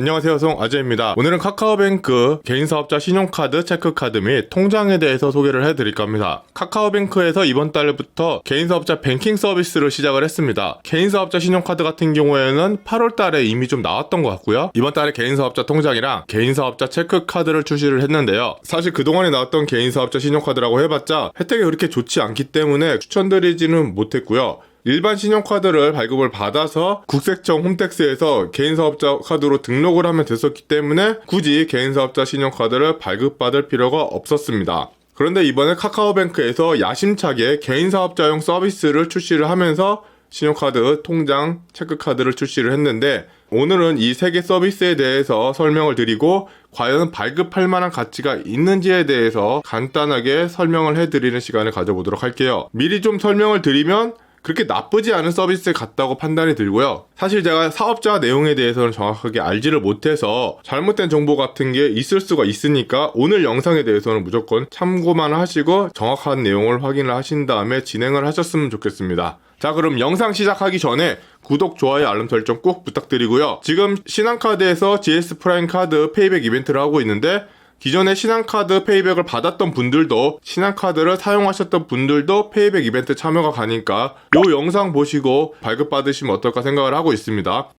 안녕하세요, 송아재입니다. 오늘은 카카오뱅크 개인사업자 신용카드, 체크카드 및 통장에 대해서 소개를 해드릴까 합니다. 카카오뱅크에서 이번 달부터 개인사업자 뱅킹 서비스를 시작을 했습니다. 개인사업자 신용카드 같은 경우에는 8월 달에 이미 좀 나왔던 것 같고요. 이번 달에 개인사업자 통장이랑 개인사업자 체크카드를 출시를 했는데요. 사실 그동안에 나왔던 개인사업자 신용카드라고 해봤자 혜택이 그렇게 좋지 않기 때문에 추천드리지는 못했고요. 일반 신용카드를 발급을 받아서 국세청 홈택스에서 개인사업자 카드로 등록을 하면 됐었기 때문에 굳이 개인사업자 신용카드를 발급받을 필요가 없었습니다. 그런데 이번에 카카오뱅크에서 야심차게 개인사업자용 서비스를 출시를 하면서 신용카드, 통장, 체크카드를 출시를 했는데 오늘은 이 세 개 서비스에 대해서 설명을 드리고 과연 발급할 만한 가치가 있는지에 대해서 간단하게 설명을 해드리는 시간을 가져보도록 할게요. 미리 좀 설명을 드리면 그렇게 나쁘지 않은 서비스 같다고 판단이 들고요. 사실 제가 사업자 내용에 대해서는 정확하게 알지를 못해서 잘못된 정보 같은 게 있을 수가 있으니까 오늘 영상에 대해서는 무조건 참고만 하시고 정확한 내용을 확인을 하신 다음에 진행을 하셨으면 좋겠습니다. 자, 그럼 영상 시작하기 전에 구독, 좋아요, 알람 설정 꼭 부탁드리고요. 지금 신한카드에서 GS 프라임 카드 페이백 이벤트를 하고 있는데 기존에 신한카드 페이백을 받았던 분들도 신한카드를 사용하셨던 분들도 페이백 이벤트 참여가 가니까 이 영상 보시고 발급받으시면 어떨까 생각을 하고 있습니다.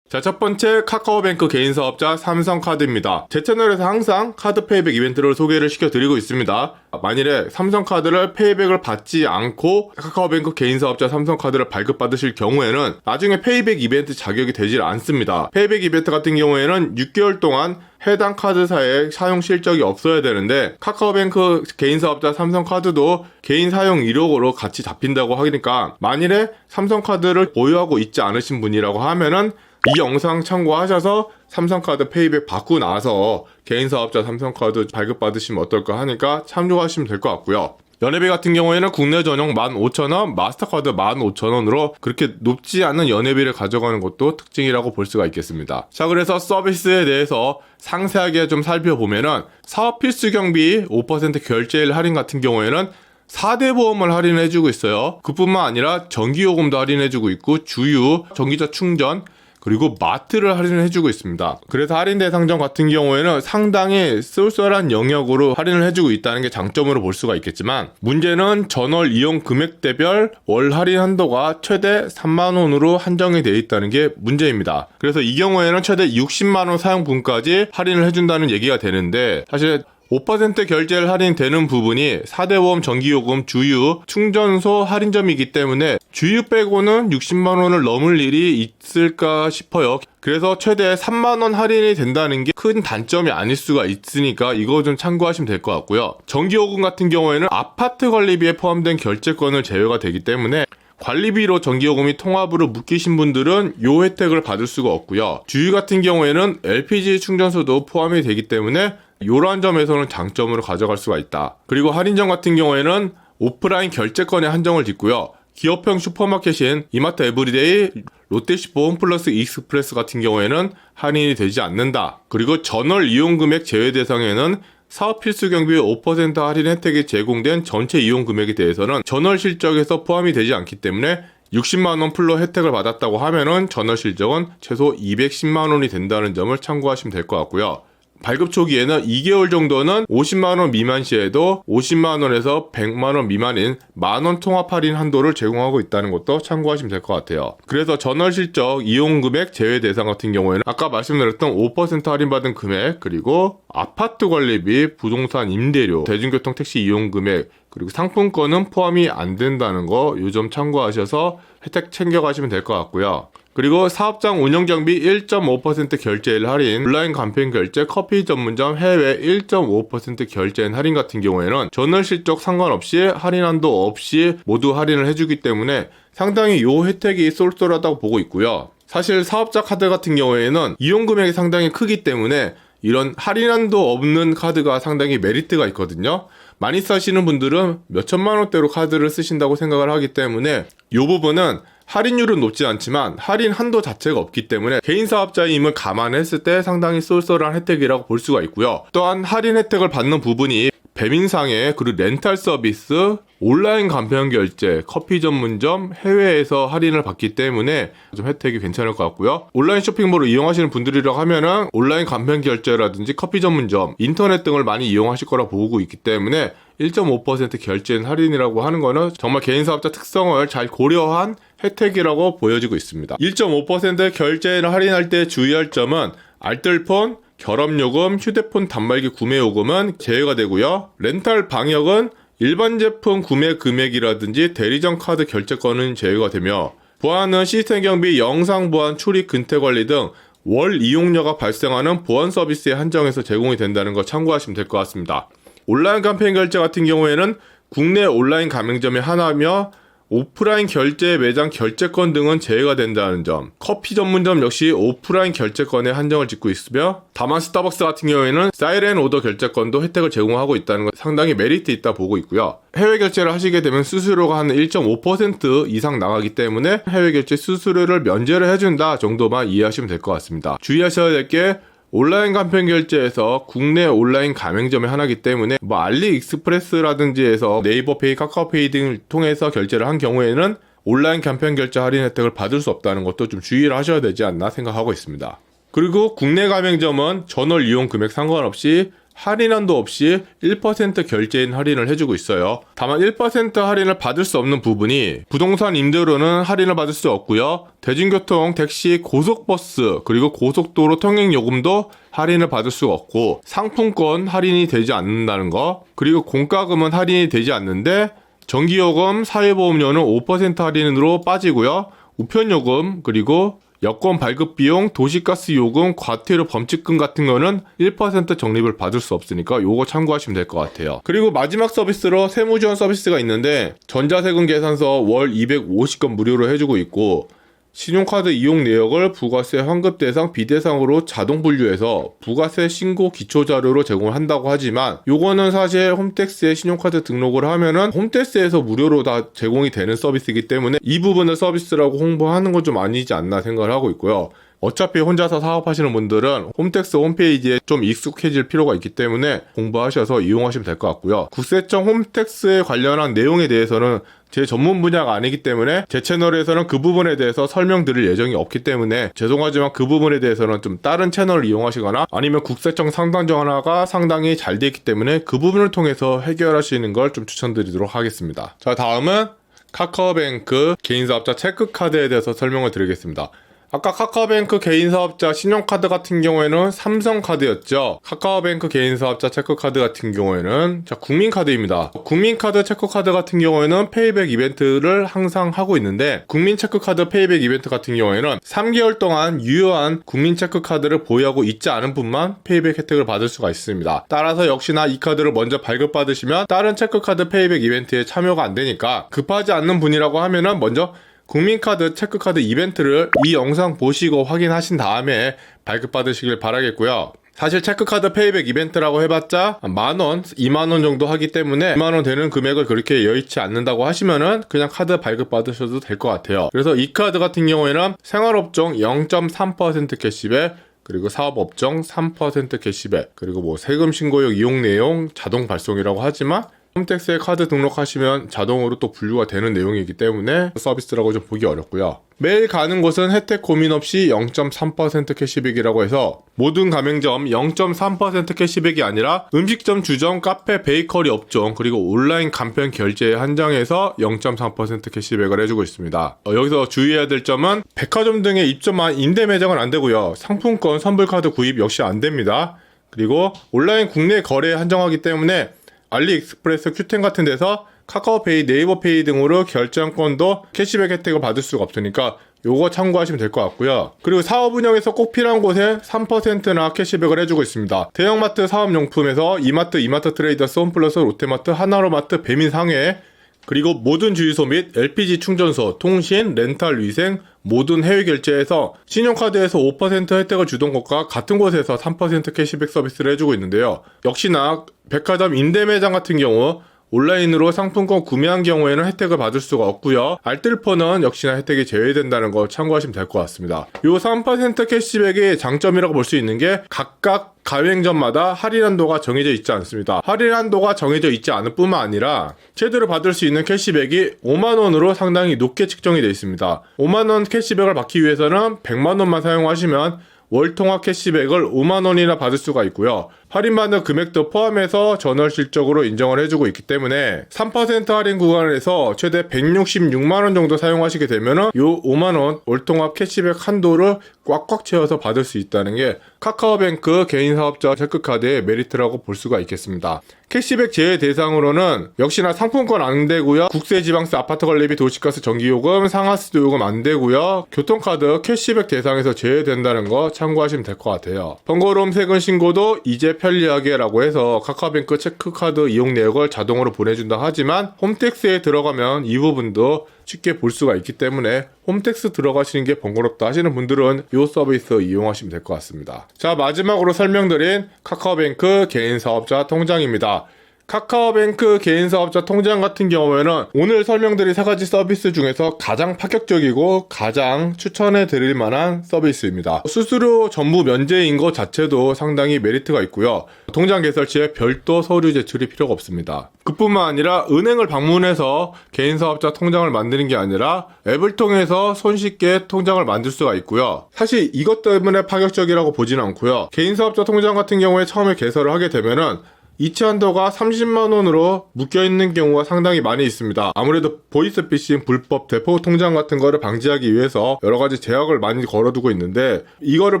자, 첫 번째 카카오뱅크 개인사업자 삼성카드입니다. 제 채널에서 항상 카드 페이백 이벤트를 소개를 시켜드리고 있습니다. 만일에 삼성카드를 페이백을 받지 않고 카카오뱅크 개인사업자 삼성카드를 발급받으실 경우에는 나중에 페이백 이벤트 자격이 되질 않습니다. 페이백 이벤트 같은 경우에는 6개월 동안 해당 카드사의 사용 실적이 없어야 되는데 카카오뱅크 개인사업자 삼성카드도 개인 사용 이력으로 같이 잡힌다고 하니까 만일에 삼성카드를 보유하고 있지 않으신 분이라고 하면은 이 영상 참고하셔서 삼성카드 페이백 받고 나서 개인사업자 삼성카드 발급받으시면 어떨까 하니까 참조하시면 될 것 같고요. 연회비 같은 경우에는 국내 전용 15,000원, 마스터카드 15,000원으로 그렇게 높지 않은 연회비를 가져가는 것도 특징이라고 볼 수가 있겠습니다. 자, 그래서 서비스에 대해서 상세하게 좀 살펴보면은 사업 필수 경비 5% 결제일 할인 같은 경우에는 4대 보험을 할인해주고 있어요. 그뿐만 아니라 전기요금도 할인해주고 있고 주유, 전기차 충전, 그리고 마트를 할인해주고 있습니다. 그래서 할인 대상점 같은 경우에는 상당히 쏠쏠한 영역으로 할인을 해주고 있다는 게 장점으로 볼 수가 있겠지만 문제는 전월 이용 금액대별 월 할인 한도가 최대 3만원으로 한정이 되어 있다는 게 문제입니다. 그래서 이 경우에는 최대 60만원 사용분까지 할인을 해준다는 얘기가 되는데 사실 5% 결제를 할인되는 부분이 4대 보험, 전기요금, 주유, 충전소 할인점이기 때문에 주유 빼고는 60만원을 넘을 일이 있을까 싶어요. 그래서 최대 3만원 할인이 된다는 게 큰 단점이 아닐 수가 있으니까 이거 좀 참고하시면 될 것 같고요. 전기요금 같은 경우에는 아파트 관리비에 포함된 결제권을 제외가 되기 때문에 관리비로 전기요금이 통합으로 묶이신 분들은 이 혜택을 받을 수가 없고요. 주유 같은 경우에는 LPG 충전소도 포함이 되기 때문에 이러한 점에서는 장점으로 가져갈 수가 있다. 그리고 할인점 같은 경우에는 오프라인 결제권에 한정을 짓고요. 기업형 슈퍼마켓인 이마트 에브리데이, 롯데시포 홈플러스 익스프레스 같은 경우에는 할인이 되지 않는다. 그리고 전월 이용금액 제외 대상에는 사업 필수 경비 5% 할인 혜택이 제공된 전체 이용 금액에 대해서는 전월 실적에서 포함이 되지 않기 때문에 60만원 풀로 혜택을 받았다고 하면은 전월 실적은 최소 210만원이 된다는 점을 참고하시면 될 것 같고요. 발급 초기에는 2개월 정도는 50만원 미만 시에도 50만원에서 100만원 미만인 만원 통합 할인 한도를 제공하고 있다는 것도 참고하시면 될 것 같아요. 그래서 전월 실적, 이용 금액 제외 대상 같은 경우에는 아까 말씀드렸던 5% 할인받은 금액, 그리고 아파트 관리비, 부동산 임대료, 대중교통 택시 이용 금액, 그리고 상품권은 포함이 안 된다는 거 요 점 참고하셔서 혜택 챙겨가시면 될 것 같고요. 그리고 사업장 운영경비 1.5% 결제일 할인, 온라인 간편 결제, 커피 전문점 해외 1.5% 결제인 할인 같은 경우에는 전월 실적 상관없이 할인 한도 없이 모두 할인을 해주기 때문에 상당히 이 혜택이 쏠쏠하다고 보고 있고요. 사실 사업자 카드 같은 경우에는 이용 금액이 상당히 크기 때문에 이런 할인 한도 없는 카드가 상당히 메리트가 있거든요. 많이 쓰시는 분들은 몇천만 원대로 카드를 쓰신다고 생각을 하기 때문에 이 부분은 할인율은 높지 않지만 할인 한도 자체가 없기 때문에 개인 사업자임을 감안했을 때 상당히 쏠쏠한 혜택이라고 볼 수가 있고요. 또한 할인 혜택을 받는 부분이 배민상해, 그리고 렌탈 서비스, 온라인 간편 결제, 커피 전문점, 해외에서 할인을 받기 때문에 좀 혜택이 괜찮을 것 같고요. 온라인 쇼핑몰을 이용하시는 분들이라고 하면은 온라인 간편 결제라든지 커피 전문점, 인터넷 등을 많이 이용하실 거라 보고 있기 때문에 1.5% 결제인 할인이라고 하는 거는 정말 개인 사업자 특성을 잘 고려한 혜택이라고 보여지고 있습니다. 1.5% 결제인 할인할 때 주의할 점은 알뜰폰, 결합요금, 휴대폰 단말기 구매요금은 제외가 되고요. 렌탈 방역은 일반 제품 구매 금액이라든지 대리점 카드 결제권은 제외가 되며, 보안은 시스템 경비, 영상 보안, 출입 근태 관리 등 월 이용료가 발생하는 보안 서비스에 한정해서 제공이 된다는 거 참고하시면 될 것 같습니다. 온라인 간편 결제 같은 경우에는 국내 온라인 가맹점이 하나며 오프라인 결제 매장 결제권 등은 제외가 된다는 점, 커피 전문점 역시 오프라인 결제권에 한정을 짓고 있으며, 다만 스타벅스 같은 경우에는 사이렌 오더 결제권도 혜택을 제공하고 있다는 것 상당히 메리트 있다 보고 있고요. 해외 결제를 하시게 되면 수수료가 한 1.5% 이상 나가기 때문에 해외 결제 수수료를 면제를 해준다 정도만 이해하시면 될 것 같습니다. 주의하셔야 될 게, 온라인 간편 결제에서 국내 온라인 가맹점의 하나이기 때문에 알리익스프레스라든지 해서 네이버페이, 카카오페이 등을 통해서 결제를 한 경우에는 온라인 간편 결제 할인 혜택을 받을 수 없다는 것도 좀 주의를 하셔야 되지 않나 생각하고 있습니다. 그리고 국내 가맹점은 전월 이용 금액 상관없이 할인한도 없이 1% 결제인 할인을 해주고 있어요. 다만 1% 할인을 받을 수 없는 부분이, 부동산 임대료는 할인을 받을 수 없고요. 대중교통, 택시, 고속버스, 그리고 고속도로 통행요금도 할인을 받을 수 없고, 상품권 할인이 되지 않는다는 거, 그리고 공과금은 할인이 되지 않는데 전기요금, 사회보험료는 5% 할인으로 빠지고요. 우편요금, 그리고 여권 발급 비용, 도시가스 요금, 과태료 범칙금 같은 거는 1% 적립을 받을 수 없으니까 요거 참고하시면 될 것 같아요. 그리고 마지막 서비스로 세무지원 서비스가 있는데, 전자세금 계산서 월 250건 무료로 해주고 있고, 신용카드 이용 내역을 부가세 환급 대상, 비대상으로 자동 분류해서 부가세 신고 기초자료로 제공을 한다고 하지만, 요거는 사실 홈택스에 신용카드 등록을 하면은 홈택스에서 무료로 다 제공이 되는 서비스이기 때문에 이 부분을 서비스라고 홍보하는 건 좀 아니지 않나 생각을 하고 있고요. 어차피 혼자서 사업하시는 분들은 홈택스 홈페이지에 좀 익숙해질 필요가 있기 때문에 공부하셔서 이용하시면 될 것 같고요. 국세청 홈택스에 관련한 내용에 대해서는 제 전문 분야가 아니기 때문에 제 채널에서는 그 부분에 대해서 설명드릴 예정이 없기 때문에 죄송하지만 그 부분에 대해서는 좀 다른 채널을 이용하시거나 아니면 국세청 상담 전화가 상당히 잘 되어 있기 때문에 그 부분을 통해서 해결하시는 걸 좀 추천드리도록 하겠습니다. 자, 다음은 카카오뱅크 개인사업자 체크카드에 대해서 설명을 드리겠습니다. 아까 카카오뱅크 개인사업자 신용카드 같은 경우에는 삼성카드였죠. 카카오뱅크 개인사업자 체크카드 같은 경우에는 국민카드입니다. 국민카드 체크카드 같은 경우에는 페이백 이벤트를 항상 하고 있는데, 국민체크카드 페이백 이벤트 같은 경우에는 3개월 동안 유효한 국민체크카드를 보유하고 있지 않은 분만 페이백 혜택을 받을 수가 있습니다. 따라서 역시나 이 카드를 먼저 발급받으시면 다른 체크카드 페이백 이벤트에 참여가 안 되니까, 급하지 않는 분이라고 하면은 먼저 국민카드 체크카드 이벤트를 이 영상 보시고 확인하신 다음에 발급받으시길 바라겠고요. 사실 체크카드 페이백 이벤트라고 해봤자 만원, 2만원 정도 하기 때문에 2만원 되는 금액을 그렇게 여의치 않는다고 하시면은 그냥 카드 발급받으셔도 될 것 같아요. 그래서 이 카드 같은 경우에는 생활업종 0.3% 캐시백, 그리고 사업업종 3% 캐시백, 그리고 뭐 세금 신고역 이용 내용 자동 발송이라고 하지만 홈택스에 카드 등록하시면 자동으로 또 분류가 되는 내용이기 때문에 서비스라고 좀 보기 어렵고요. 매일 가는 곳은 혜택 고민 없이 0.3% 캐시백이라고 해서 모든 가맹점 0.3% 캐시백이 아니라 음식점, 주점, 카페, 베이커리 업종, 그리고 온라인 간편 결제에 한정해서 0.3% 캐시백을 해주고 있습니다. 여기서 주의해야 될 점은 백화점 등에 입점한 임대 매장은 안 되고요. 상품권, 선불카드 구입 역시 안 됩니다. 그리고 온라인 국내 거래에 한정하기 때문에 알리익스프레스, 큐텐 같은 데서 카카오페이, 네이버페이 등으로 결제권도 캐시백 혜택을 받을 수가 없으니까 요거 참고하시면 될 것 같고요. 그리고 사업 운영에서 꼭 필요한 곳에 3%나 캐시백을 해주고 있습니다. 대형마트 사업용품에서 이마트, 이마트 트레이더스, 홈플러스, 롯데마트, 하나로마트, 배민상해, 그리고 모든 주유소 및 LPG 충전소, 통신, 렌탈, 위생, 모든 해외 결제에서 신용카드에서 5% 혜택을 주던 것과 같은 곳에서 3% 캐시백 서비스를 해주고 있는데요. 역시나 백화점 임대 매장 같은 경우 온라인으로 상품권 구매한 경우에는 혜택을 받을 수가 없고요. 알뜰폰은 역시나 혜택이 제외된다는 거 참고하시면 될 것 같습니다. 요 3% 캐시백의 장점이라고 볼 수 있는 게 각각 가맹점마다 할인 한도가 정해져 있지 않습니다. 할인 한도가 정해져 있지 않을 뿐만 아니라 최대로 받을 수 있는 캐시백이 5만원으로 상당히 높게 측정이 되어 있습니다. 5만원 캐시백을 받기 위해서는 100만원만 사용하시면 월통합 캐시백을 5만원이나 받을 수가 있고요. 할인받는 금액도 포함해서 전월 실적으로 인정을 해주고 있기 때문에 3% 할인 구간에서 최대 166만원 정도 사용하시게 되면은 요 5만원 월통합 캐시백 한도를 꽉꽉 채워서 받을 수 있다는 게 카카오뱅크 개인사업자 체크카드의 메리트라고 볼 수가 있겠습니다. 캐시백 제외 대상으로는 역시나 상품권 안 되고요. 국세지방세, 아파트 관리비, 도시가스, 전기요금, 상하수도 요금 안 되고요. 교통카드 캐시백 대상에서 제외된다는 거 참고하시면 될 것 같아요. 번거로움 세금 신고도 이제 편리하게라고 해서 카카오뱅크 체크카드 이용 내역을 자동으로 보내준다 하지만 홈택스에 들어가면 이 부분도 쉽게 볼 수가 있기 때문에 홈택스 들어가시는 게 번거롭다 하시는 분들은 이 서비스 이용하시면 될 것 같습니다. 자, 마지막으로 설명드린 카카오뱅크 개인사업자 통장입니다. 카카오뱅크 개인사업자 통장 같은 경우에는 오늘 설명드린 3가지 서비스 중에서 가장 파격적이고 가장 추천해 드릴 만한 서비스입니다. 수수료 전부 면제인 것 자체도 상당히 메리트가 있고요. 통장 개설 시에 별도 서류 제출이 필요가 없습니다. 그뿐만 아니라 은행을 방문해서 개인사업자 통장을 만드는 게 아니라 앱을 통해서 손쉽게 통장을 만들 수가 있고요. 사실 이것 때문에 파격적이라고 보지는 않고요. 개인사업자 통장 같은 경우에 처음에 개설을 하게 되면은 이체 한도가 30만원으로 묶여있는 경우가 상당히 많이 있습니다. 아무래도 보이스피싱, 불법 대포 통장 같은 거를 방지하기 위해서 여러가지 제약을 많이 걸어두고 있는데 이거를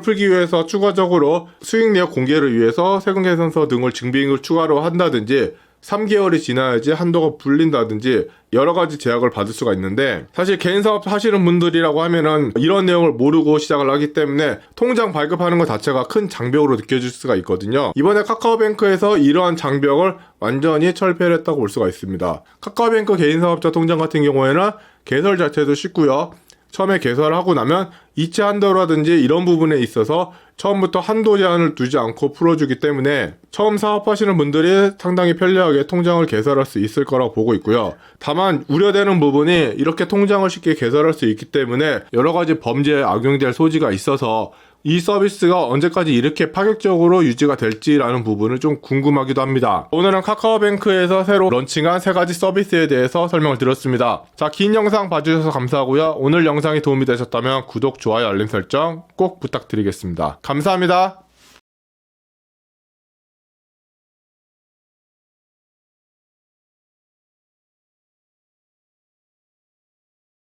풀기 위해서 추가적으로 수익 내역 공개를 위해서 세금 계산서 등을 증빙을 추가로 한다든지 3개월이 지나야지 한도가 풀린다든지 여러가지 제약을 받을 수가 있는데 사실 개인사업 하시는 분들이라고 하면은 이런 내용을 모르고 시작을 하기 때문에 통장 발급하는 것 자체가 큰 장벽으로 느껴질 수가 있거든요. 이번에 카카오뱅크에서 이러한 장벽을 완전히 철폐를 했다고 볼 수가 있습니다. 카카오뱅크 개인사업자 통장 같은 경우에는 개설 자체도 쉽고요. 처음에 개설을 하고 나면 이체 한도라든지 이런 부분에 있어서 처음부터 한도 제한을 두지 않고 풀어주기 때문에 처음 사업하시는 분들이 상당히 편리하게 통장을 개설할 수 있을 거라고 보고 있고요. 다만 우려되는 부분이 이렇게 통장을 쉽게 개설할 수 있기 때문에 여러가지 범죄에 악용될 소지가 있어서 이 서비스가 언제까지 이렇게 파격적으로 유지가 될지라는 부분을 좀 궁금하기도 합니다. 오늘은 카카오뱅크에서 새로 런칭한 3가지 서비스에 대해서 설명을 드렸습니다. 자, 긴 영상 봐주셔서 감사하고요. 오늘 영상이 도움이 되셨다면 구독, 좋아요, 알림 설정 꼭 부탁드리겠습니다. 감사합니다.